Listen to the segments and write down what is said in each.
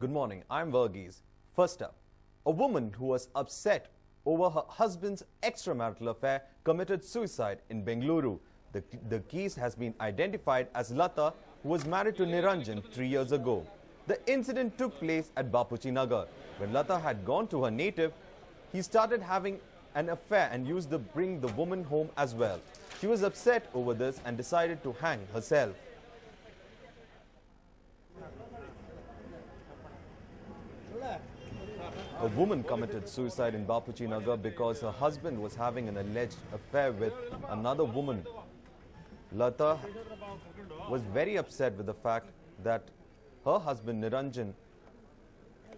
Good morning, I'm Verghese. First up, a woman who was upset over her husband's extramarital affair committed suicide in Bengaluru. The case has been identified as Lata, who was married to Niranjan 3 years ago. The incident took place at Bapuchi Nagar. When Lata had gone to her native, he started having an affair and used to bring the woman home as well. She was upset over this and decided to hang herself. A woman committed suicide in Bapuchi Nagar because her husband was having an alleged affair with another woman. Lata was very upset with the fact that her husband Niranjan,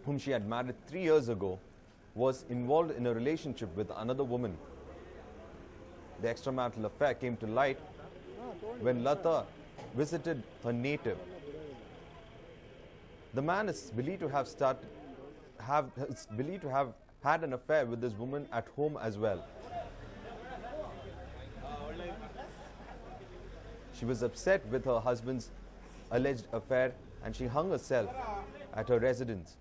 whom she had married 3 years ago, was involved in a relationship with another woman. The extramarital affair came to light when Lata visited her native. The man is believed to have had an affair with this woman at home as well. She was upset with her husband's alleged affair and she hung herself at her residence.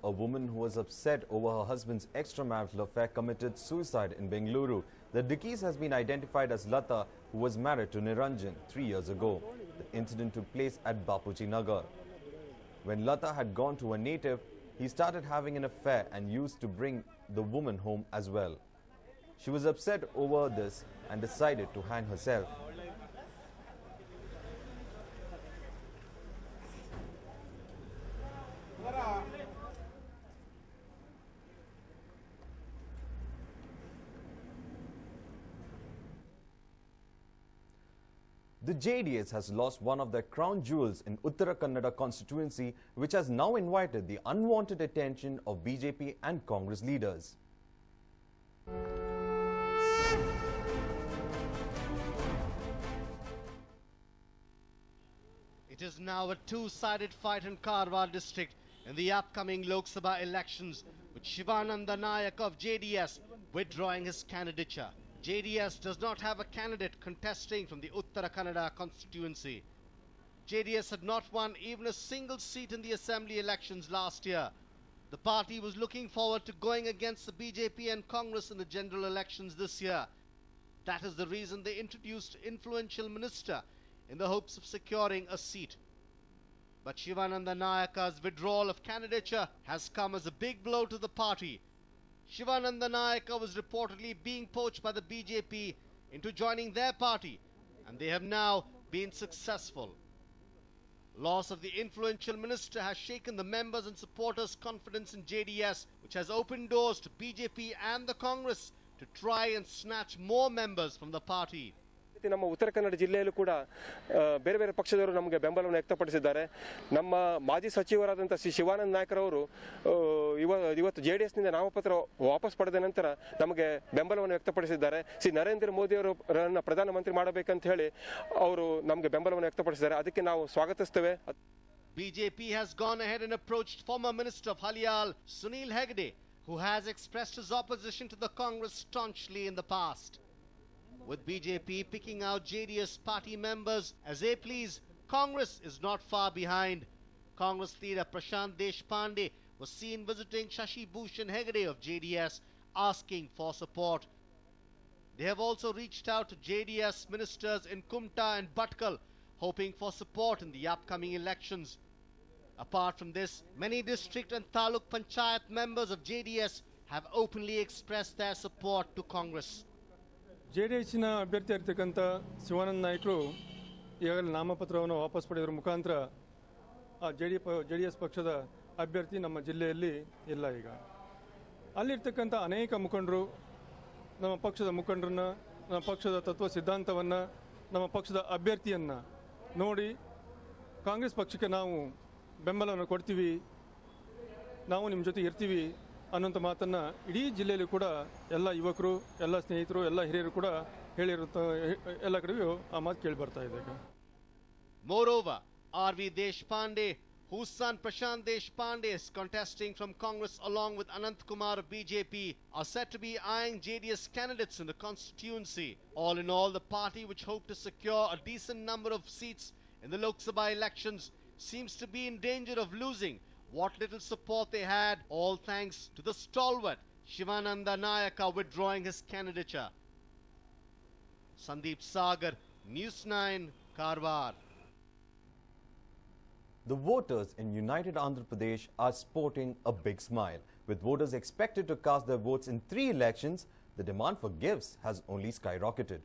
A woman who was upset over her husband's extramarital affair committed suicide in Bengaluru. The deceased has been identified as Lata, who was married to Niranjan 3 years ago. The incident took place at Bapuchi Nagar. When Lata had gone to her native, he started having an affair and used to bring the woman home as well. She was upset over this and decided to hang herself. The JDS has lost one of their crown jewels in Uttara Kannada constituency, which has now invited the unwanted attention of BJP and Congress leaders. It is now a two-sided fight in Karwar district in the upcoming Lok Sabha elections, with Shivananda Nayak of JDS withdrawing his candidature. JDS does not have a candidate contesting from the Uttara Kannada constituency. JDS had not won even a single seat in the assembly elections last year. The party was looking forward to going against the BJP and Congress in the general elections this year. That is the reason they introduced influential minister in the hopes of securing a seat. But Shivananda Nayaka's withdrawal of candidature has come as a big blow to the party. Shivananda Nayaka was reportedly being poached by the BJP into joining their party, and they have now been successful. Loss of the influential minister has shaken the members and supporters' confidence in JDS, which has opened doors to BJP and the Congress to try and snatch more members from the party. ನಮ್ಮ ಉತ್ತರ ಕನ್ನಡ ಜಿಲ್ಲೆಯಲ್ಲೂ ಕೂಡ ಬೇರೆ ಬೇರೆ ಪಕ್ಷದವರು ನಮಗೆ ಬೆಂಬಲವನ್ನು ವ್ಯಕ್ತಪಡಿಸಿದ್ದಾರೆ. ನಮ್ಮ ಮಾಜಿ ಸಚಿವರಾದಂಥ ಶ್ರೀ ಶಿವಾನಂದ ನಾಯಕರವರು ಇವತ್ತು ಜೆಡಿಎಸ್ ನಿಂದ ನಾಮಪತ್ರ ವಾಪಸ್ ಪಡೆದ ನಂತರ ನಮಗೆ ಬೆಂಬಲವನ್ನು ವ್ಯಕ್ತಪಡಿಸಿದ್ದಾರೆ. ಶ್ರೀ ನರೇಂದ್ರ ಮೋದಿ ಅವರನ್ನು ಪ್ರಧಾನಮಂತ್ರಿ ಮಾಡಬೇಕಂತ ಹೇಳಿ ಅವರು ನಮಗೆ ಬೆಂಬಲವನ್ನು ವ್ಯಕ್ತಪಡಿಸಿದ್ದಾರೆ. ಅದಕ್ಕೆ ನಾವು ಸ್ವಾಗತಿಸುತ್ತೇವೆ. BJP has gone ahead and approached former Minister of Haliyal, Sunil Hegde, who has expressed his opposition to the Congress staunchly in the past. With BJP picking out JDS party members as they please, Congress is not far behind. Congress leader Prashant Deshpande was seen visiting Shashi Bhushan Hegde of JDS, asking for support. They have also reached out to JDS ministers in Kumta and Bhatkal, hoping for support in the upcoming elections. Apart from this, many district and taluk panchayat members of JDS have openly expressed their support to Congress. ಜೆಡಿಎಸ್ನ ಅಭ್ಯರ್ಥಿ ಆಗಿರ್ತಕ್ಕಂಥ ಶಿವಾನಂದ ನಾಯಕರು ಈಗಾಗಲೇ ನಾಮಪತ್ರವನ್ನು ವಾಪಸ್ ಪಡೆಯೋದ್ರ ಮುಖಾಂತರ J D S ಪಕ್ಷದ ಅಭ್ಯರ್ಥಿ ನಮ್ಮ ಜಿಲ್ಲೆಯಲ್ಲಿ ಇಲ್ಲ. ಈಗ ಅಲ್ಲಿರ್ತಕ್ಕಂಥ ಅನೇಕ ಮುಖಂಡರು ನಮ್ಮ ಪಕ್ಷದ ಮುಖಂಡರನ್ನ, ನಮ್ಮ ಪಕ್ಷದ ತತ್ವ ಸಿದ್ಧಾಂತವನ್ನು, ನಮ್ಮ ಪಕ್ಷದ ಅಭ್ಯರ್ಥಿಯನ್ನು ನೋಡಿ ಕಾಂಗ್ರೆಸ್ ಪಕ್ಷಕ್ಕೆ ನಾವು ಬೆಂಬಲವನ್ನು ಕೊಡ್ತೀವಿ, ನಾವು ನಿಮ್ಮ ಜೊತೆ ಇರ್ತೀವಿ ಅನ್ನೋಂಥ ಮಾತನ್ನು ಇಡೀ ಜಿಲ್ಲೆಯಲ್ಲಿ ಕೂಡ ಎಲ್ಲ ಯುವಕರು, ಎಲ್ಲ ಸ್ನೇಹಿತರು, ಎಲ್ಲ ಹಿರಿಯರು ಕೂಡ ಎಲ್ಲ ಕಡೆಗೂ ಆ ಮಾತು ಕೇಳಿ ಬರ್ತಾ ಇದೆ. Moreover, R.V. Deshpande, whose son Prashant Deshpande is contesting from Congress along with Anant Kumar of BJP, are said to be eyeing JDS candidates in the constituency. All in all, the party, which hoped to secure a decent number of seats in the Lok Sabha elections, seems to be in danger of losing what little support they had, all thanks to the stalwart Shivananda Nayaka withdrawing his candidature. Sandeep Sagar, News9, Karwar. The voters in United Andhra Pradesh are sporting a big smile. With voters expected to cast their votes in 3 elections, the demand for gifts has only skyrocketed.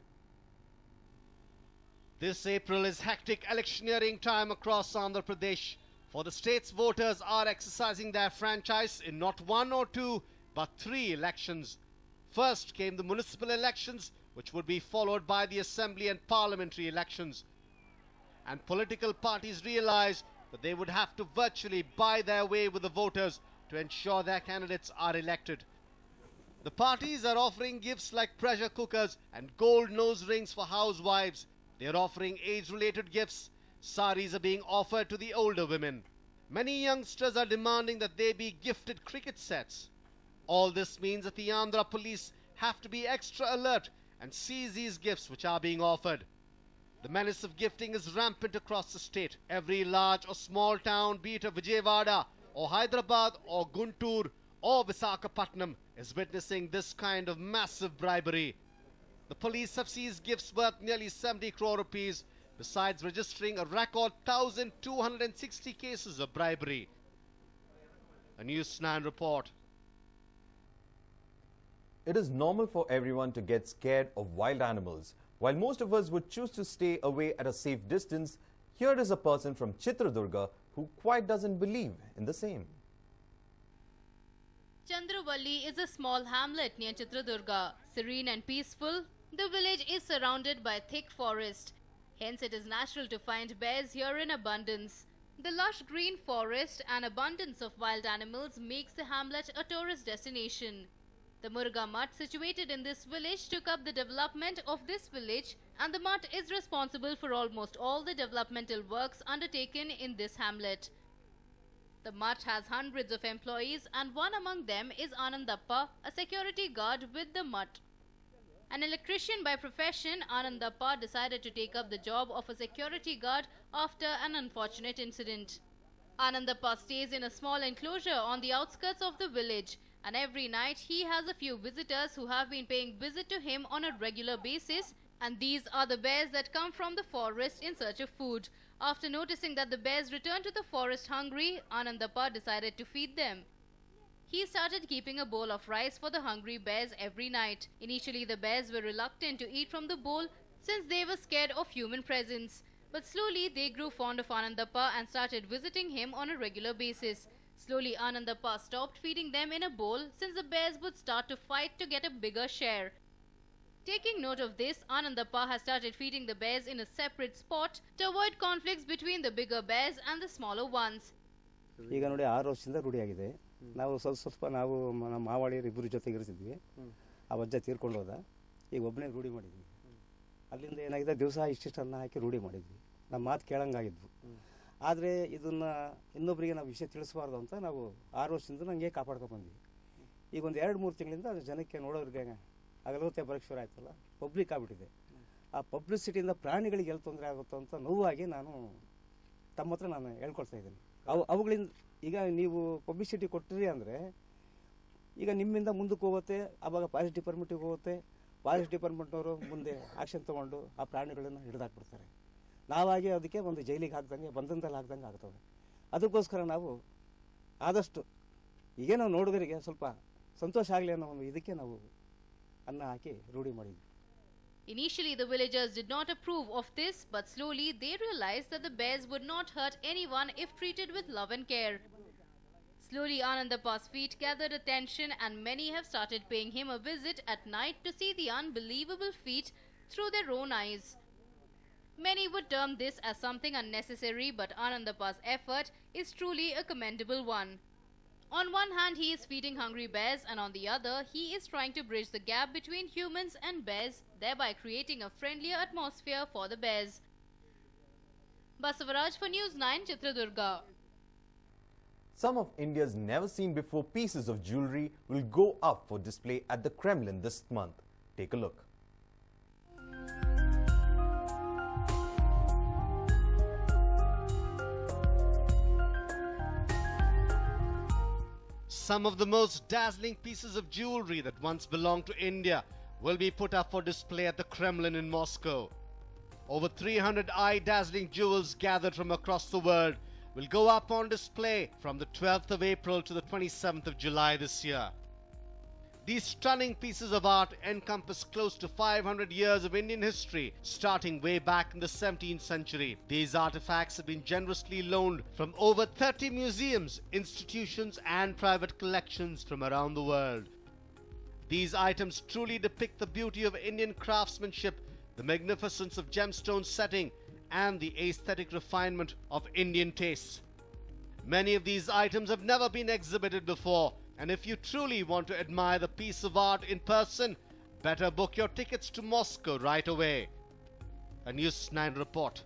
This April is hectic electioneering time across Andhra Pradesh. For the state's voters are exercising their franchise in not 1 or 2, but 3 elections. First came the municipal elections, which would be followed by the assembly and parliamentary elections. And political parties realized that they would have to virtually buy their way with the voters to ensure their candidates are elected. The parties are offering gifts like pressure cookers and gold nose rings for housewives. They are offering age-related gifts. Saris are being offered to the older women. Many youngsters are demanding that they be gifted cricket sets. All this means that the Andhra police have to be extra alert and seize these gifts which are being offered. The menace of gifting is rampant across the state. Every large or small town, be it a Vijayawada or Hyderabad or Guntur or Visakhapatnam, is witnessing this kind of massive bribery. The police have seized gifts worth nearly 70 crore rupees, besides registering a record 1,260 cases of bribery. A News9 report. It is normal for everyone to get scared of wild animals. While most of us would choose to stay away at a safe distance, here is a person from Chitradurga who quite doesn't believe in the same. Chandravalli is a small hamlet near Chitradurga. Serene and peaceful, the village is surrounded by thick forest. Hence, it is natural to find bears here in abundance. The lush green forest and abundance of wild animals makes the hamlet a tourist destination. The Muruga Mutt situated in this village took up the development of this village, and the mutt is responsible for almost all the developmental works undertaken in this hamlet. The mutt has hundreds of employees, and one among them is Anandappa, a security guard with the mutt. An electrician by profession, Anandappa decided to take up the job of a security guard after an unfortunate incident. Anandappa stays in a small enclosure on the outskirts of the village, and every night he has a few visitors who have been paying visit to him on a regular basis, and these are the bears that come from the forest in search of food. After noticing that the bears return to the forest hungry, Anandappa decided to feed them. He started keeping a bowl of rice for the hungry bears every night. Initially, the bears were reluctant to eat from the bowl since they were scared of human presence. But slowly, they grew fond of Anandappa and started visiting him on a regular basis. Slowly, Anandappa stopped feeding them in a bowl since the bears would start to fight to get a bigger share. Taking note of this, Anandappa has started feeding the bears in a separate spot to avoid conflicts between the bigger bears and the smaller ones. ಈಗ ನೋಡಿ 6 ವರ್ಷದಿಂದ ರೂಢಿಯಾಗಿದೆ. ನಾವು ಸ್ವಲ್ಪ ನಾವು ನಮ್ಮ ಮಾವಳಿಯರು ಇಬ್ಬರು ಜೊತೆಗೆ ಇರ್ತಿದ್ವಿ. ಆ ಅಜ್ಜ ತೀರ್ಕೊಂಡು ಹೋದ. ಈಗ ಒಬ್ಬನೇ ರೂಢಿ ಮಾಡಿದ್ವಿ. ಅಲ್ಲಿಂದ ಏನಾಗಿದೆ, ದಿವಸ ಇಷ್ಟಿಷ್ಟು ಅನ್ನ ಹಾಕಿ ರೂಢಿ ಮಾಡಿದ್ವಿ. ನಮ್ಮ ಮಾತು ಕೇಳಂಗಾಗಿದ್ವು. ಆದರೆ ಇದನ್ನು ಇನ್ನೊಬ್ಬರಿಗೆ ನಾವು ವಿಷಯ ತಿಳಿಸಬಾರ್ದು ಅಂತ ನಾವು 6 ವರ್ಷದಿಂದ ನನಗೆ ಕಾಪಾಡ್ಕೊಂಡು ಬಂದ್ವಿ. ಈಗ ಒಂದು 2-3 ತಿಂಗಳಿಂದ ಜನಕ್ಕೆ ನೋಡೋರಿಗೆ ಹಗಲೊತ್ತೆ ಬರೋಕ್ಕೆ ಶುರು ಆಯ್ತಲ್ಲ, ಪಬ್ಲಿಕ್ ಆಗಿಬಿಟ್ಟಿದೆ. ಆ ಪಬ್ಲಿಸಿಟಿಯಿಂದ ಪ್ರಾಣಿಗಳಿಗೆ ಎಲ್ಲಿ ತೊಂದರೆ ಆಗುತ್ತೋ ಅಂತ ನೋವಾಗಿ ನಾನು ತಮ್ಮ ಹತ್ರ ನಾನು ಹೇಳ್ಕೊಳ್ತಾ ಇದ್ದೀನಿ. ಅವುಗಳಿಂದ ಈಗ ನೀವು ಪಬ್ಲಿಸಿಟಿ ಕೊಟ್ಟಿರಿ ಅಂದರೆ ಈಗ ನಿಮ್ಮಿಂದ ಮುಂದಕ್ಕೆ ಹೋಗುತ್ತೆ, ಆವಾಗ ಫಾರೆಸ್ಟ್ ಡಿಪಾರ್ಟ್ಮೆಂಟಿಗೆ ಹೋಗುತ್ತೆ. ಫಾರೆಸ್ಟ್ ಡಿಪಾರ್ಟ್ಮೆಂಟ್ನವರು ಮುಂದೆ ಆಕ್ಷನ್ ತೊಗೊಂಡು ಆ ಪ್ರಾಣಿಗಳನ್ನು ಹಿಡಿದಾಕ್ಬಿಡ್ತಾರೆ. ನಾವಾಗಿ ಅದಕ್ಕೆ ಒಂದು ಜೈಲಿಗೆ ಹಾಕ್ದಂಗೆ, ಬಂಧನದಲ್ಲಿ ಹಾಕ್ದಂಗೆ ಆಗ್ತದೆ. ಅದಕ್ಕೋಸ್ಕರ ನಾವು ಆದಷ್ಟು ಈಗ ನಾವು ನೋಡಿದರಿಗೆ ಸ್ವಲ್ಪ ಸಂತೋಷ ಆಗಲಿ ಅನ್ನೋ ಒಂದು ಇದಕ್ಕೆ ನಾವು ಅನ್ನ ಹಾಕಿ ರೂಢಿ ಮಾಡಿದ್ವಿ. Initially, the villagers did not approve of this, but slowly they realized that the bears would not hurt anyone if treated with love and care. Slowly, Anandappa's feat gathered attention, and many have started paying him a visit at night to see the unbelievable feat through their own eyes. Many would term this as something unnecessary, but Anandappa's effort is truly a commendable one. On one hand, he is feeding hungry bears, and on the other, he is trying to bridge the gap between humans and bears, thereby creating a friendlier atmosphere for the bears. Basavaraj for News9, Chitradurga. Some of India's never-seen-before pieces of jewellery will go up for display at the Kremlin this month. Take a look. Some of the most dazzling pieces of jewelry that once belonged to India will be put up for display at the Kremlin in Moscow. Over 300 eye-dazzling jewels gathered from across the world will go up on display from the 12th of April to the 27th of July this year. These stunning pieces of art encompass close to 500 years of Indian history, starting way back in the 17th century. These artifacts have been generously loaned from over 30 museums, institutions and private collections from around the world. These items truly depict the beauty of Indian craftsmanship, the magnificence of gemstone setting and the aesthetic refinement of Indian tastes. Many of these items have never been exhibited before, and if you truly want to admire the piece of art in person, better book your tickets to Moscow right away. A News9 report.